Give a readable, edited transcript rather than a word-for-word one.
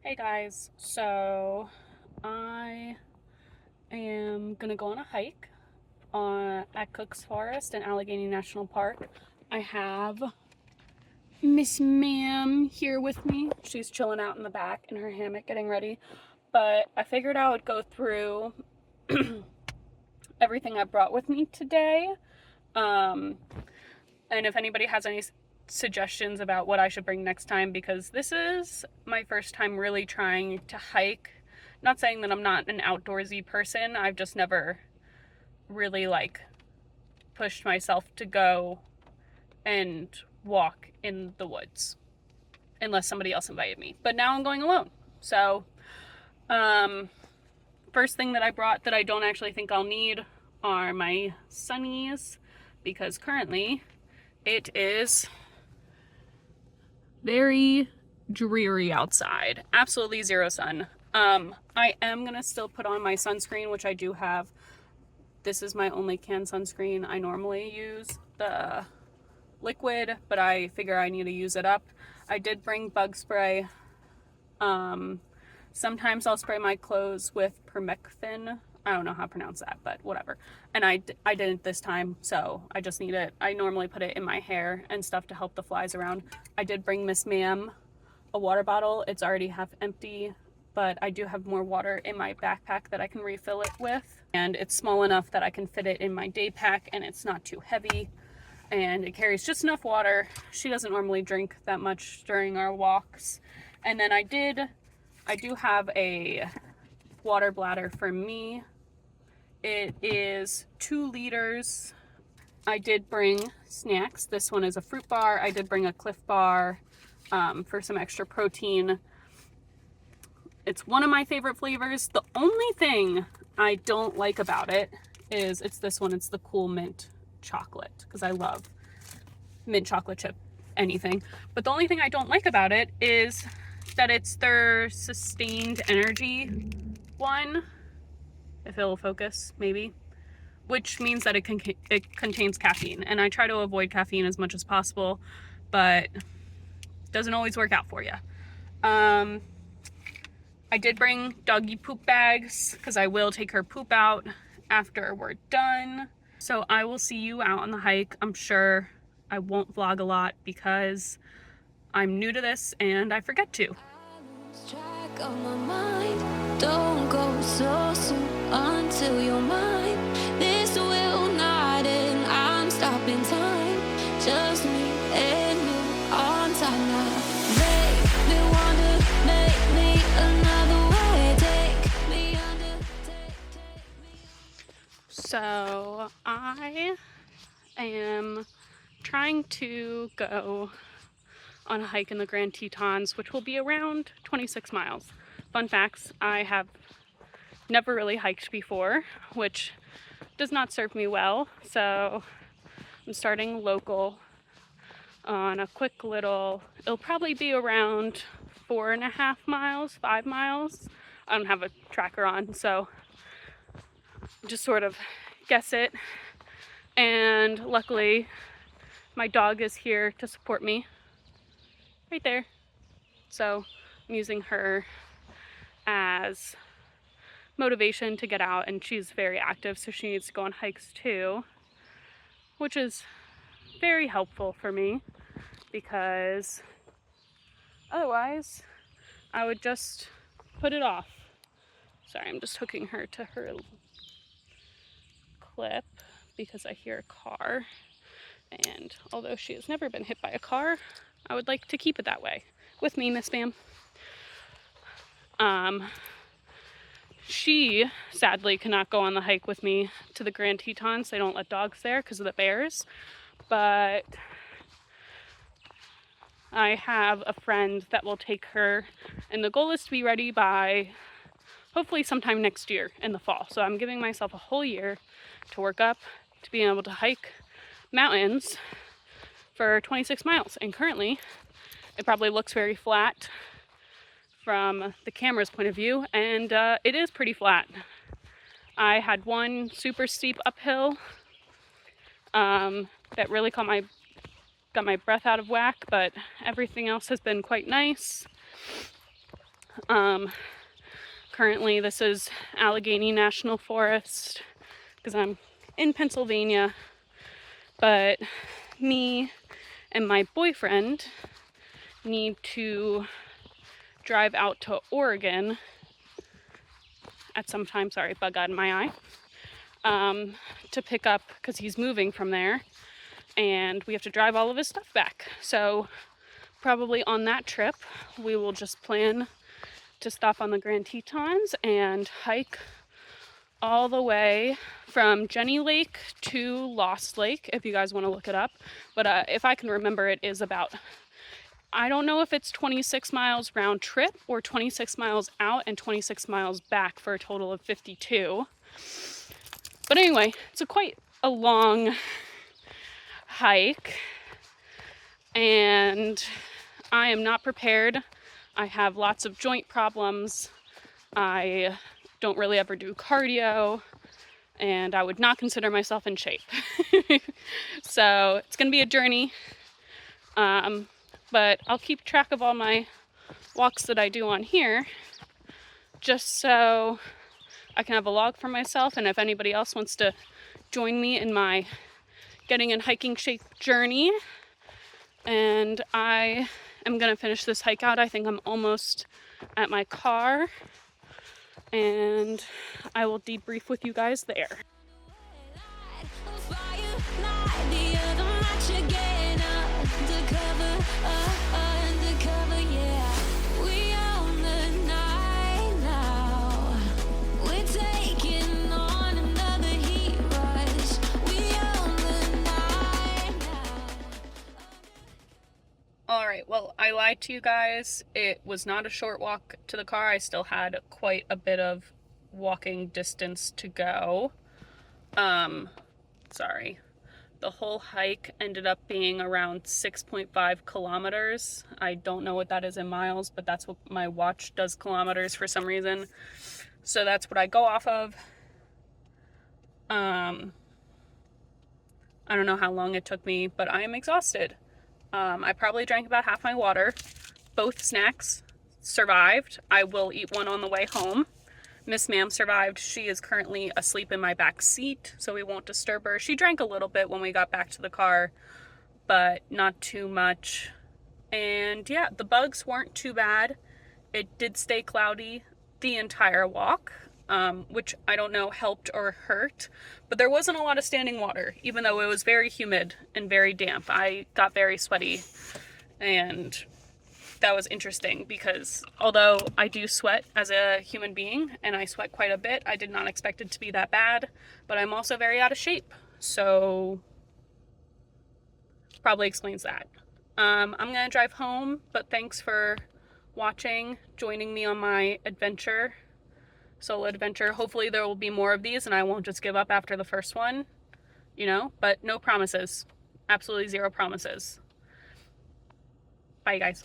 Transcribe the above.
Hey guys, so I am gonna go on a hike at Cook's Forest in Allegheny National Park. I have Miss Ma'am here with me. She's chilling out in the back in her hammock getting ready, but I figured I would go through everything I brought with me today. Um, and if anybody has any suggestions about what I should bring next time, because this is my first time really trying to hike. Not saying that I'm not an outdoorsy person, I've just never really pushed myself to go and walk in the woods unless somebody else invited me. But now I'm going alone. So, first thing that I brought that I don't actually think I'll need are my sunnies, because currently it is very dreary outside. Absolutely zero sun. I am gonna still put on my sunscreen, which I do have. This is my only can sunscreen. I normally use the liquid, but I figure I need to use it up. I did bring bug spray. Sometimes I'll spray my clothes with permethrin. I don't know how to pronounce that, but whatever. And I didn't this time, so I just need it. I normally put it in my hair and stuff to help the flies around. I did bring Miss Ma'am a water bottle. It's already half empty, but I do have more water in my backpack that I can refill it with. And it's small enough that I can fit it in my day pack, and it's not too heavy. And it carries just enough water. She doesn't normally drink that much during our walks. And then I do have a water bladder for me. It is 2 liters. I did bring snacks. This one is a fruit bar. I did bring a Cliff Bar for some extra protein. It's one of my favorite flavors. The only thing I don't like about it is it's this one. It's the Cool Mint chocolate, because I love mint chocolate chip anything. But the only thing I don't like about it is that it's their sustained energy one, if it'll focus, maybe, which means that it contains caffeine, and I try to avoid caffeine as much as possible, but it doesn't always work out for you. I did bring doggy poop bags because I will take her poop out after we're done. So I will see you out on the hike. I'm sure I won't vlog a lot because I'm new to this and I forget to. Track on my mind. Don't go so soon until you're mine. This will not end. I'm stopping time. Just me and you on time now. Make me wonder, make me another way. Take me under, take me. So I am trying to go on a hike in the Grand Tetons, which will be around 26 miles. Fun facts, I have never really hiked before, which does not serve me well, so I'm starting local on a quick little, it'll probably be around 4.5 miles, 5 miles. I don't have a tracker on, so just sort of guess it. And luckily, my dog is here to support me. Right there. So I'm using her as motivation to get out, and she's very active, so she needs to go on hikes too, which is very helpful for me because otherwise I would just put it off. Sorry, I'm just hooking her to her clip because I hear a car, and although she has never been hit by a car, I would like to keep it that way. With me, Miss Ma'am. She sadly cannot go on the hike with me to the Grand Tetons. They don't let dogs there because of the bears. But I have a friend that will take her, and the goal is to be ready by hopefully sometime next year in the fall. So I'm giving myself a whole year to work up to being able to hike mountains for 26 miles. And currently, it probably looks very flat from the camera's point of view, and it is pretty flat. I had one super steep uphill that really got my breath out of whack, but everything else has been quite nice. Currently this is Allegheny National Forest because I'm in Pennsylvania, but me and my boyfriend need to drive out to Oregon at some time, sorry, bug got in my eye, to pick up, because he's moving from there, and we have to drive all of his stuff back. So probably on that trip, we will just plan to stop on the Grand Tetons and hike all the way from Jenny Lake to Lost Lake, if you guys want to look it up. But if I can remember, it is about, I don't know if it's 26 miles round trip or 26 miles out and 26 miles back for a total of 52. But anyway, it's quite a long hike, and I am not prepared. I have lots of joint problems. I don't really ever do cardio, and I would not consider myself in shape. So it's gonna be a journey, but I'll keep track of all my walks that I do on here, just so I can have a log for myself, and if anybody else wants to join me in my getting in hiking shape journey. And I am gonna finish this hike out. I think I'm almost at my car, and I will debrief with you guys there. Alright, well, I lied to you guys. It was not a short walk to the car. I still had quite a bit of walking distance to go. Sorry. The whole hike ended up being around 6.5 kilometers. I don't know what that is in miles, but that's what my watch does, kilometers, for some reason. So that's what I go off of. I don't know how long it took me, but I am exhausted. I probably drank about half my water. Both snacks survived. I will eat one on the way home. Miss Ma'am survived. She is currently asleep in my back seat, so we won't disturb her. She drank a little bit when we got back to the car, but not too much. And yeah, the bugs weren't too bad. It did stay cloudy the entire walk, which I don't know helped or hurt, but there wasn't a lot of standing water, even though it was very humid and very damp. I got very sweaty, and that was interesting because although I do sweat as a human being and I sweat quite a bit, I did not expect it to be that bad, but I'm also very out of shape, so probably explains that. I'm gonna drive home, but thanks for watching, joining me on my adventure, solo adventure. Hopefully there will be more of these and I won't just give up after the first one, you know, but no promises. Absolutely zero promises. Bye, guys.